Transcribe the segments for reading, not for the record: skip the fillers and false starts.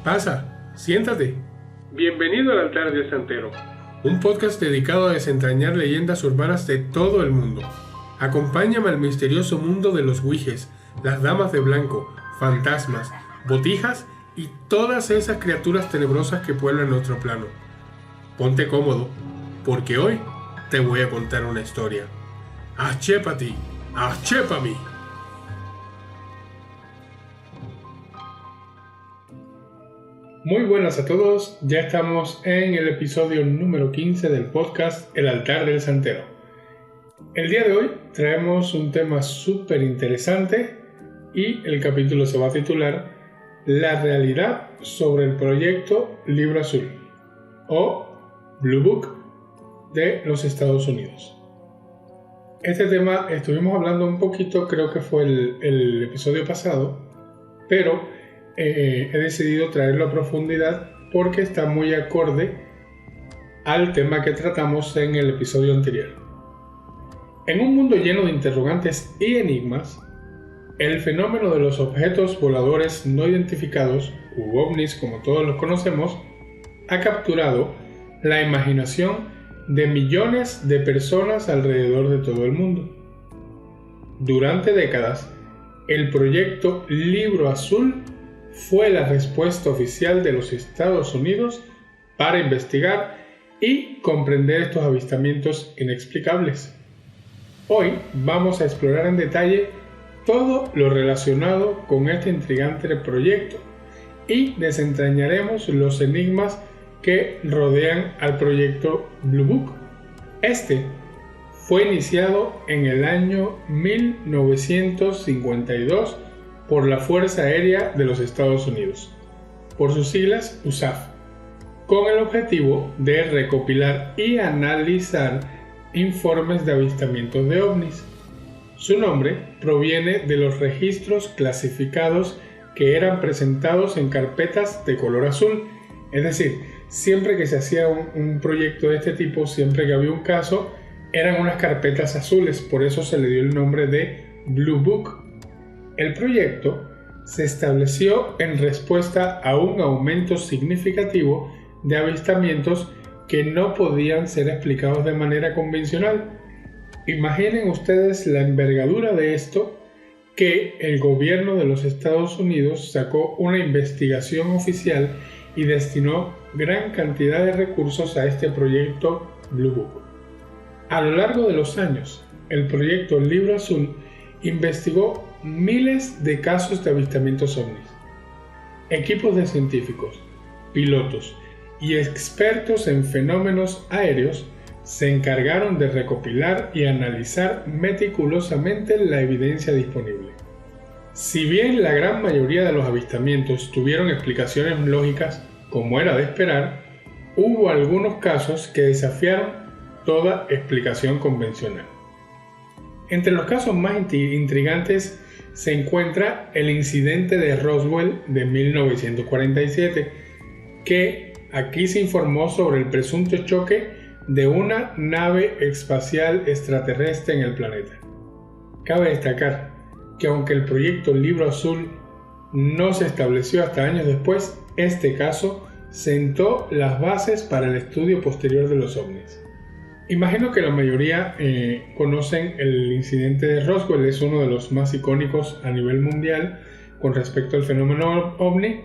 Pasa, siéntate. Bienvenido al Altar del Santero. Un podcast dedicado a desentrañar leyendas urbanas de todo el mundo. Acompáñame al misterioso mundo de los Ouijes, las damas de blanco, fantasmas, botijas y todas esas criaturas tenebrosas que pueblan nuestro plano. Ponte cómodo, porque hoy te voy a contar una historia. ¡Achépati! ¡Achépami! Muy buenas a todos, ya estamos en el episodio número 15 del podcast El Altar del Santero. El día de hoy traemos un tema súper interesante y el capítulo se va a titular La realidad sobre el proyecto Libro Azul o Blue Book de los Estados Unidos. Este tema estuvimos hablando un poquito, creo que fue el episodio pasado, pero he decidido traerlo a profundidad porque está muy acorde al tema que tratamos en el episodio anterior. En un mundo lleno de interrogantes y enigmas, el fenómeno de los objetos voladores no identificados, u ovnis como todos los conocemos, ha capturado la imaginación de millones de personas alrededor de todo el mundo. Durante décadas, el proyecto Libro Azul fue la respuesta oficial de los Estados Unidos para investigar y comprender estos avistamientos inexplicables. Hoy vamos a explorar en detalle todo lo relacionado con este intrigante proyecto y desentrañaremos los enigmas que rodean al proyecto Blue Book. Este fue iniciado en el año 1952 por la Fuerza Aérea de los Estados Unidos, por sus siglas USAF, con el objetivo de recopilar y analizar informes de avistamientos de ovnis. Su nombre proviene de los registros clasificados que eran presentados en carpetas de color azul, es decir, siempre que se hacía un proyecto de este tipo, siempre que había un caso, eran unas carpetas azules, por eso se le dio el nombre de Blue Book. El proyecto se estableció en respuesta a un aumento significativo de avistamientos que no podían ser explicados de manera convencional. Imaginen ustedes la envergadura de esto, que el gobierno de los Estados Unidos sacó una investigación oficial y destinó gran cantidad de recursos a este proyecto Blue Book. A lo largo de los años, el proyecto Libro Azul investigó miles de casos de avistamientos ovnis. Equipos de científicos, pilotos y expertos en fenómenos aéreos se encargaron de recopilar y analizar meticulosamente la evidencia disponible. Si bien la gran mayoría de los avistamientos tuvieron explicaciones lógicas como era de esperar, hubo algunos casos que desafiaron toda explicación convencional. Entre los casos más intrigantes se encuentra el incidente de Roswell de 1947, que aquí se informó sobre el presunto choque de una nave espacial extraterrestre en el planeta. Cabe destacar que aunque el proyecto Libro Azul no se estableció hasta años después, este caso sentó las bases para el estudio posterior de los ovnis. Imagino que la mayoría conocen el incidente de Roswell, es uno de los más icónicos a nivel mundial con respecto al fenómeno ovni.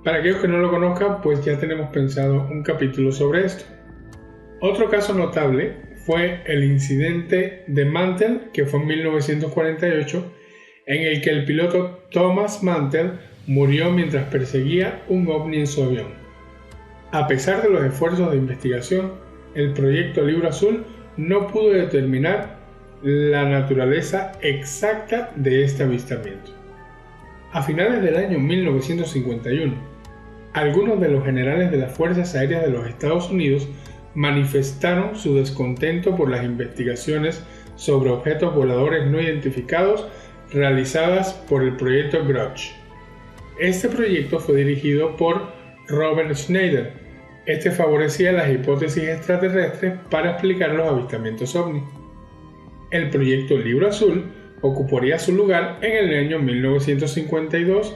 Para aquellos que no lo conozcan, pues ya tenemos pensado un capítulo sobre esto. Otro caso notable fue el incidente de Mantell, que fue en 1948, en el que el piloto Thomas Mantell murió mientras perseguía un ovni en su avión. A pesar de los esfuerzos de investigación, el proyecto Libro Azul no pudo determinar la naturaleza exacta de este avistamiento. A finales del año 1951, algunos de los generales de las Fuerzas Aéreas de los Estados Unidos manifestaron su descontento por las investigaciones sobre objetos voladores no identificados realizadas por el proyecto Grudge. Este proyecto fue dirigido por Robert Schneider. Este favorecía las hipótesis extraterrestres para explicar los avistamientos ovni. El proyecto Libro Azul ocuparía su lugar en el año 1952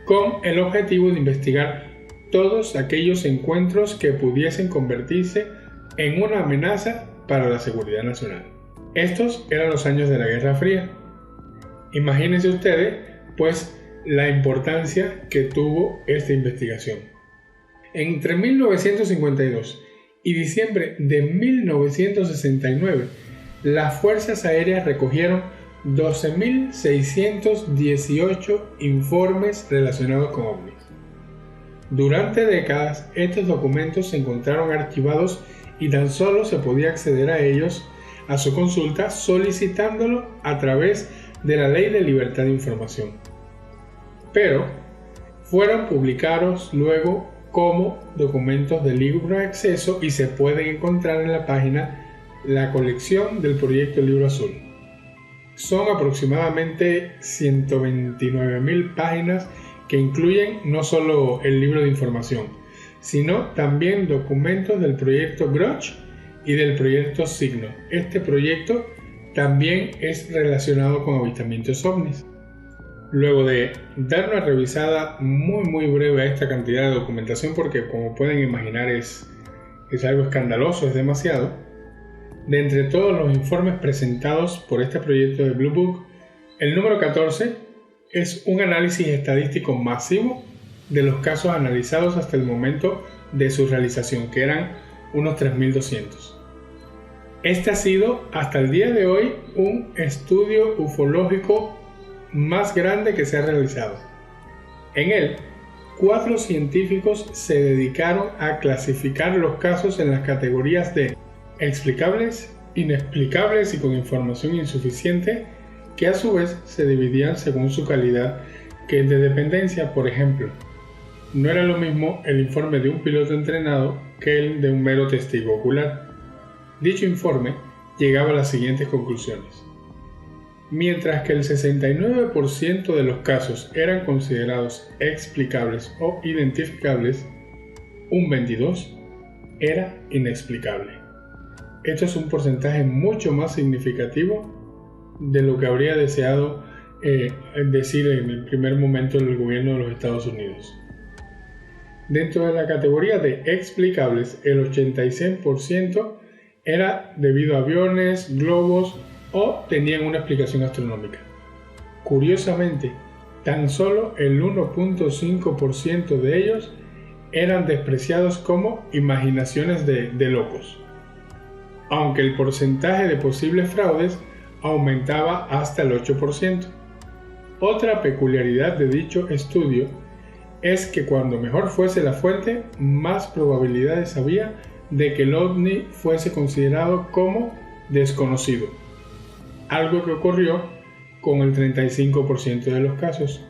con el objetivo de investigar todos aquellos encuentros que pudiesen convertirse en una amenaza para la seguridad nacional. Estos eran los años de la Guerra Fría. Imagínense ustedes, pues, la importancia que tuvo esta investigación. Entre 1952 y diciembre de 1969, las Fuerzas Aéreas recogieron 12.618 informes relacionados con ovnis. Durante décadas, estos documentos se encontraron archivados y tan solo se podía acceder a ellos a su consulta solicitándolo a través de la Ley de Libertad de Información. Pero fueron publicados luego como documentos de libre acceso y se pueden encontrar en la página La colección del Proyecto Libro Azul. Son aproximadamente 129.000 páginas que incluyen no solo el libro de información, sino también documentos del proyecto Groch y del proyecto Signo. Este proyecto también es relacionado con avistamientos ovnis. Luego de dar una revisada muy breve a esta cantidad de documentación, porque como pueden imaginar es algo escandaloso, es demasiado, de entre todos los informes presentados por este proyecto de Blue Book, el número 14 es un análisis estadístico masivo de los casos analizados hasta el momento de su realización, que eran unos 3.200. Este ha sido hasta el día de hoy un estudio ufológico más grande que se ha realizado. En él, 4 científicos se dedicaron a clasificar los casos en las categorías de explicables, inexplicables y con información insuficiente, que a su vez se dividían según su calidad que de dependencia. Por ejemplo, no era lo mismo el informe de un piloto entrenado que el de un mero testigo ocular. Dicho informe llegaba a las siguientes conclusiones. Mientras que el 69% de los casos eran considerados explicables o identificables, un 22% era inexplicable. Esto es un porcentaje mucho más significativo de lo que habría deseado decir en el primer momento el gobierno de los Estados Unidos. Dentro de la categoría de explicables, el 86% era debido a aviones, globos o tenían una explicación astronómica. Curiosamente, tan solo el 1.5% de ellos eran despreciados como imaginaciones de locos, aunque el porcentaje de posibles fraudes aumentaba hasta el 8%. Otra peculiaridad de dicho estudio es que cuando mejor fuese la fuente, más probabilidades había de que el ovni fuese considerado como desconocido, algo que ocurrió con el 35% de los casos.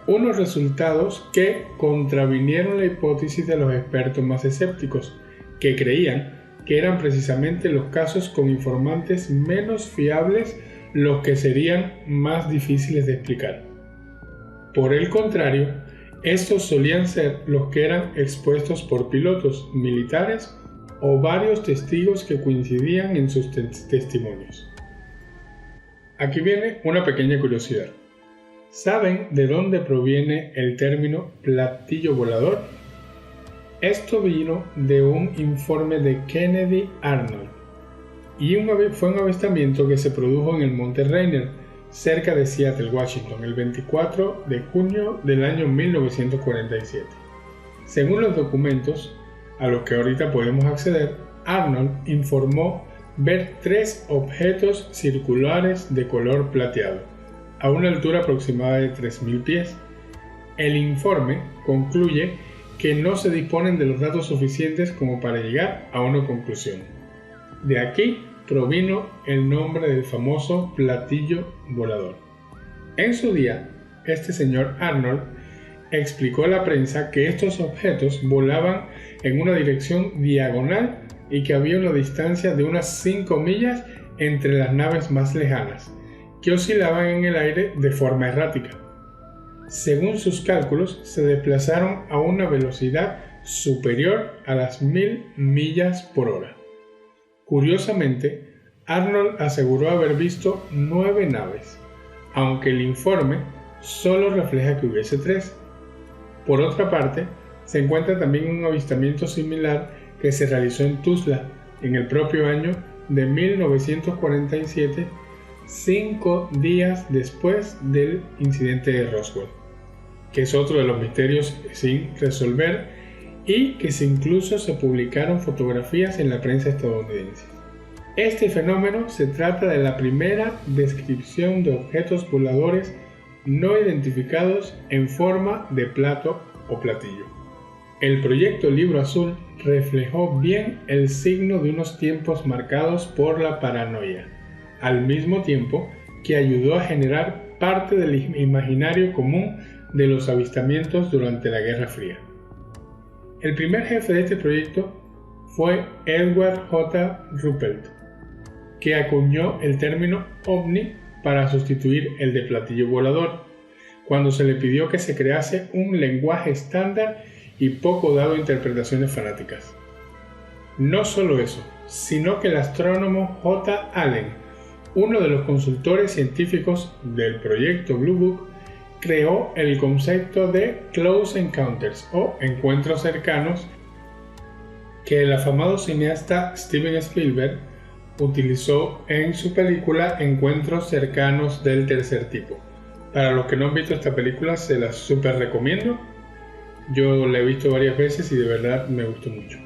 Unos resultados que contravinieron la hipótesis de los expertos más escépticos, que creían que eran precisamente los casos con informantes menos fiables los que serían más difíciles de explicar. Por el contrario, estos solían ser los que eran expuestos por pilotos, militares o varios testigos que coincidían en sus testimonios. Aquí viene una pequeña curiosidad. ¿Saben de dónde proviene el término platillo volador? Esto vino de un informe de Kennedy Arnold y fue un avistamiento que se produjo en el Monte Rainier, cerca de Seattle, Washington, el 24 de junio del año 1947. Según los documentos a los que ahorita podemos acceder, Arnold informó ver 3 objetos circulares de color plateado, a una altura aproximada de 3.000 pies. El informe concluye que no se disponen de los datos suficientes como para llegar a una conclusión. De aquí provino el nombre del famoso platillo volador. En su día, este señor Arnold explicó a la prensa que estos objetos volaban en una dirección diagonal y que había una distancia de unas 5 millas entre las naves más lejanas, que oscilaban en el aire de forma errática. Según sus cálculos, se desplazaron a una velocidad superior a las 1.000 millas por hora. Curiosamente, Arnold aseguró haber visto 9 naves, aunque el informe solo refleja que hubiese 3, Por otra parte, se encuentra también un avistamiento similar que se realizó en Tuzla en el propio año de 1947, 5 días después del incidente de Roswell, que es otro de los misterios sin resolver y que incluso se publicaron fotografías en la prensa estadounidense. Este fenómeno se trata de la primera descripción de objetos voladores no identificados en forma de plato o platillo. El proyecto Libro Azul reflejó bien el signo de unos tiempos marcados por la paranoia, al mismo tiempo que ayudó a generar parte del imaginario común de los avistamientos durante la Guerra Fría. El primer jefe de este proyecto fue Edward J. Ruppelt, que acuñó el término ovni para sustituir el de platillo volador, cuando se le pidió que se crease un lenguaje estándar y poco dado a interpretaciones fanáticas. No solo eso, sino que el astrónomo J. Allen, uno de los consultores científicos del proyecto Blue Book, creó el concepto de Close Encounters o encuentros cercanos que el afamado cineasta Steven Spielberg utilizó en su película Encuentros cercanos del tercer tipo. Para los que no han visto esta película, se la súper recomiendo. Yo la he visto varias veces y de verdad me gustó mucho.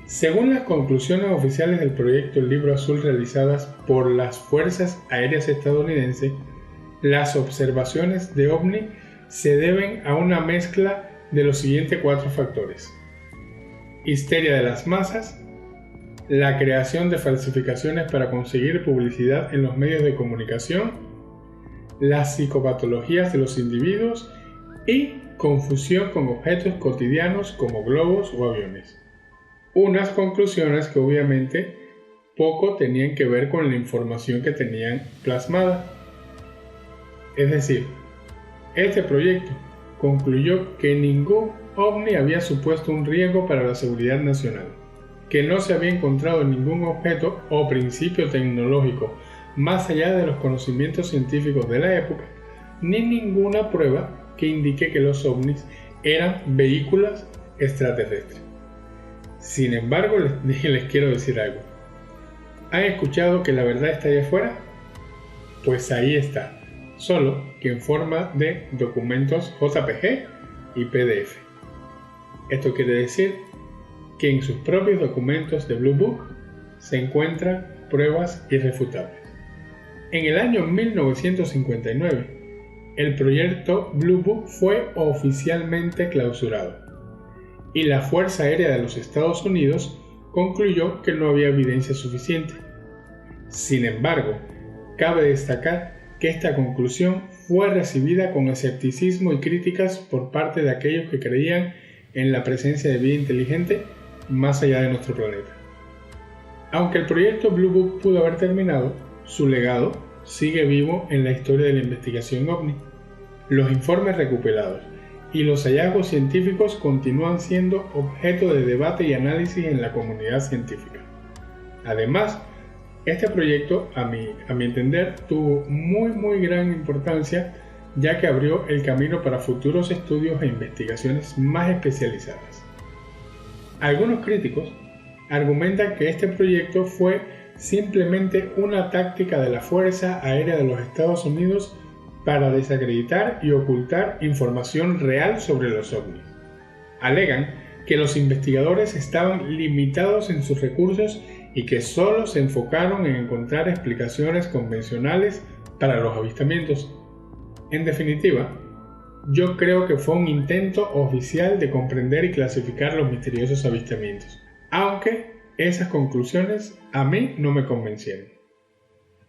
Según las conclusiones oficiales del proyecto El Libro Azul realizadas por las Fuerzas Aéreas estadounidenses, las observaciones de ovni se deben a una mezcla de los siguientes 4 factores: histeria de las masas, la creación de falsificaciones para conseguir publicidad en los medios de comunicación, las psicopatologías de los individuos y confusión con objetos cotidianos como globos o aviones. Unas conclusiones que obviamente poco tenían que ver con la información que tenían plasmada. Es decir, este proyecto concluyó que ningún ovni había supuesto un riesgo para la seguridad nacional, que no se había encontrado ningún objeto o principio tecnológico más allá de los conocimientos científicos de la época, ni ninguna prueba que indique que los ovnis eran vehículos extraterrestres. Sin embargo, les quiero decir algo. ¿Han escuchado que la verdad está allá afuera? Pues ahí está, solo que en forma de documentos JPG y PDF. Esto quiere decir que en sus propios documentos de Blue Book se encuentran pruebas irrefutables. En el año 1959, el proyecto Blue Book fue oficialmente clausurado y la Fuerza Aérea de los Estados Unidos concluyó que no había evidencia suficiente. Sin embargo, cabe destacar que esta conclusión fue recibida con escepticismo y críticas por parte de aquellos que creían en la presencia de vida inteligente más allá de nuestro planeta. Aunque el proyecto Blue Book pudo haber terminado, su legado sigue vivo en la historia de la investigación ovni. Los informes recopilados y los hallazgos científicos continúan siendo objeto de debate y análisis en la comunidad científica. Además, este proyecto, a mi entender, tuvo muy gran importancia, ya que abrió el camino para futuros estudios e investigaciones más especializadas. Algunos críticos argumentan que este proyecto fue simplemente una táctica de la Fuerza Aérea de los Estados Unidos para desacreditar y ocultar información real sobre los ovnis. Alegan que los investigadores estaban limitados en sus recursos y que solo se enfocaron en encontrar explicaciones convencionales para los avistamientos. En definitiva, yo creo que fue un intento oficial de comprender y clasificar los misteriosos avistamientos, aunque esas conclusiones a mí no me convencieron.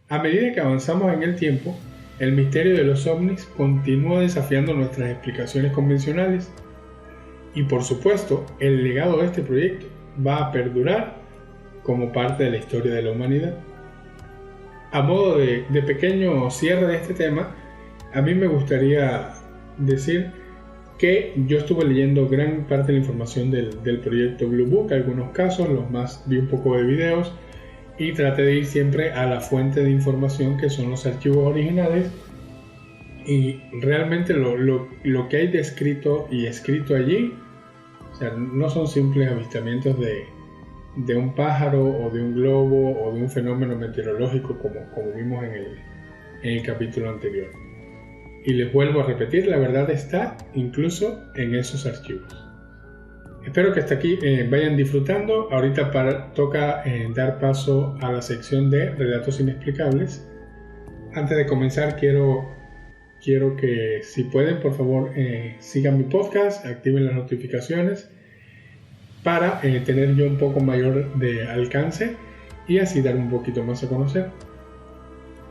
A medida que avanzamos en el tiempo, el misterio de los ovnis continúa desafiando nuestras explicaciones convencionales y por supuesto el legado de este proyecto va a perdurar como parte de la historia de la humanidad. A modo de pequeño cierre de este tema, a mí me gustaría decir que yo estuve leyendo gran parte de la información del proyecto Blue Book, algunos casos, los más vi un poco de videos y traté de ir siempre a la fuente de información que son los archivos originales Y realmente lo que hay descrito y escrito allí, o sea, no son simples avistamientos de un pájaro o de un globo o de un fenómeno meteorológico como vimos en el capítulo anterior. Y les vuelvo a repetir, la verdad está incluso en esos archivos. Espero que hasta aquí vayan disfrutando. Ahorita toca dar paso a la sección de relatos inexplicables. Antes de comenzar quiero que, si pueden, por favor sigan mi podcast, activen las notificaciones para tener yo un poco mayor de alcance y así dar un poquito más a conocer.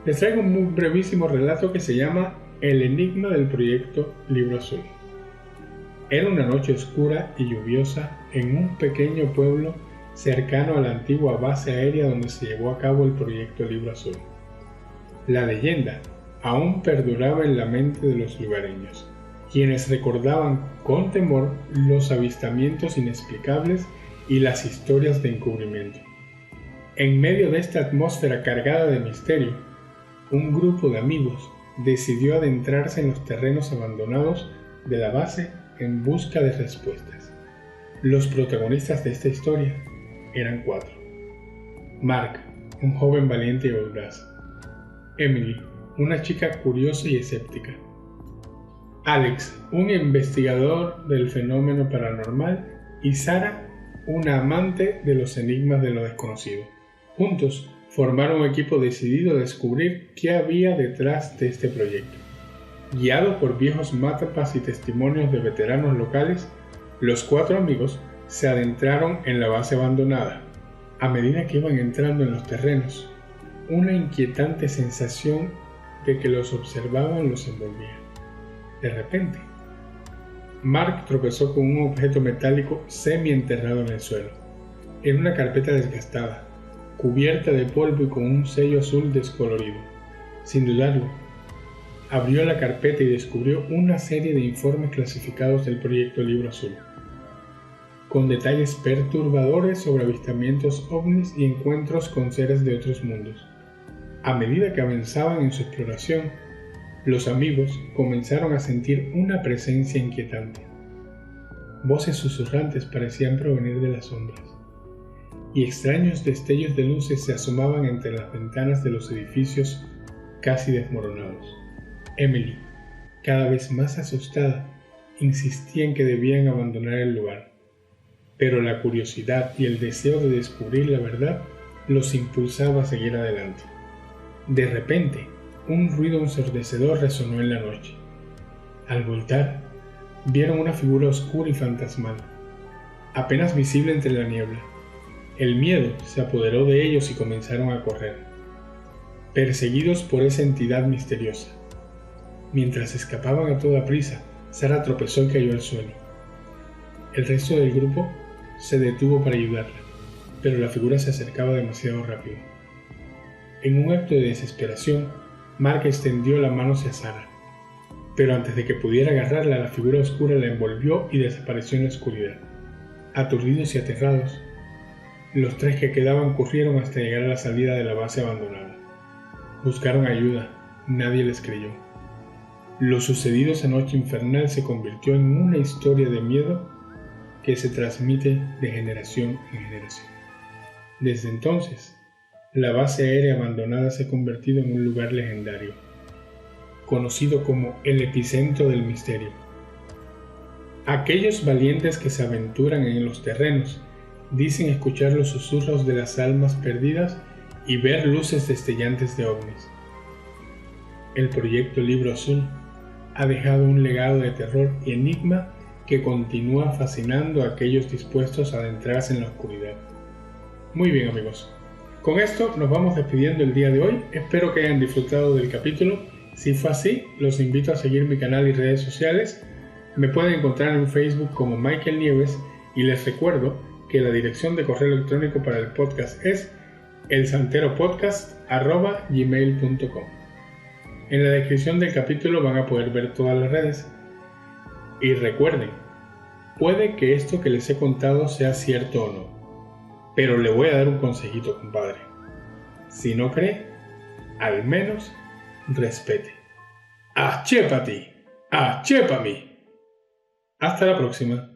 Les traigo un muy brevísimo relato que se llama El enigma del proyecto Libro Azul. Era una noche oscura y lluviosa en un pequeño pueblo cercano a la antigua base aérea donde se llevó a cabo el proyecto Libro Azul. La leyenda aún perduraba en la mente de los lugareños, quienes recordaban con temor los avistamientos inexplicables y las historias de encubrimiento. En medio de esta atmósfera cargada de misterio, un grupo de amigos decidió adentrarse en los terrenos abandonados de la base en busca de respuestas. Los protagonistas de esta historia eran 4. Mark, un joven valiente y audaz. Emily, una chica curiosa y escéptica. Alex, un investigador del fenómeno paranormal. Y Sarah, una amante de los enigmas de lo desconocido. Juntos formaron un equipo decidido a descubrir qué había detrás de este proyecto. Guiados por viejos mapas y testimonios de veteranos locales, los 4 amigos se adentraron en la base abandonada. A medida que iban entrando en los terrenos, una inquietante sensación de que los observaban los envolvía. De repente, Mark tropezó con un objeto metálico semi-enterrado en el suelo. Era una carpeta desgastada, cubierta de polvo y con un sello azul descolorido. Sin dudarlo, abrió la carpeta y descubrió una serie de informes clasificados del proyecto Libro Azul, con detalles perturbadores sobre avistamientos ovnis y encuentros con seres de otros mundos. A medida que avanzaban en su exploración, los amigos comenzaron a sentir una presencia inquietante. Voces susurrantes parecían provenir de las sombras, y extraños destellos de luces se asomaban entre las ventanas de los edificios casi desmoronados. Emily, cada vez más asustada, insistía en que debían abandonar el lugar, pero la curiosidad y el deseo de descubrir la verdad los impulsaba a seguir adelante. De repente, un ruido ensordecedor resonó en la noche. Al voltar, vieron una figura oscura y fantasmal, apenas visible entre la niebla. El miedo se apoderó de ellos y comenzaron a correr, perseguidos por esa entidad misteriosa. Mientras escapaban a toda prisa, Sarah tropezó y cayó al suelo. El resto del grupo se detuvo para ayudarla, pero la figura se acercaba demasiado rápido. En un acto de desesperación, Mark extendió la mano hacia Sarah, pero antes de que pudiera agarrarla, la figura oscura la envolvió y desapareció en la oscuridad. Aturdidos y aterrados, los 3 que quedaban corrieron hasta llegar a la salida de la base abandonada. Buscaron ayuda, nadie les creyó. Lo sucedido esa noche infernal se convirtió en una historia de miedo que se transmite de generación en generación. Desde entonces, la base aérea abandonada se ha convertido en un lugar legendario, conocido como el epicentro del misterio. Aquellos valientes que se aventuran en los terrenos dicen escuchar los susurros de las almas perdidas y ver luces destellantes de ovnis. El proyecto Libro Azul ha dejado un legado de terror y enigma que continúa fascinando a aquellos dispuestos a adentrarse en la oscuridad. Muy bien, amigos. Con esto nos vamos despidiendo el día de hoy. Espero que hayan disfrutado del capítulo. Si fue así, los invito a seguir mi canal y redes sociales. Me pueden encontrar en Facebook como Michael Nieves y les recuerdo que la dirección de correo electrónico para el podcast es elsanteropodcast@gmail.com. En la descripción del capítulo van a poder ver todas las redes. Y recuerden, puede que esto que les he contado sea cierto o no, pero le voy a dar un consejito, compadre. Si no cree, al menos respete. Achépati, achépami. Hasta la próxima.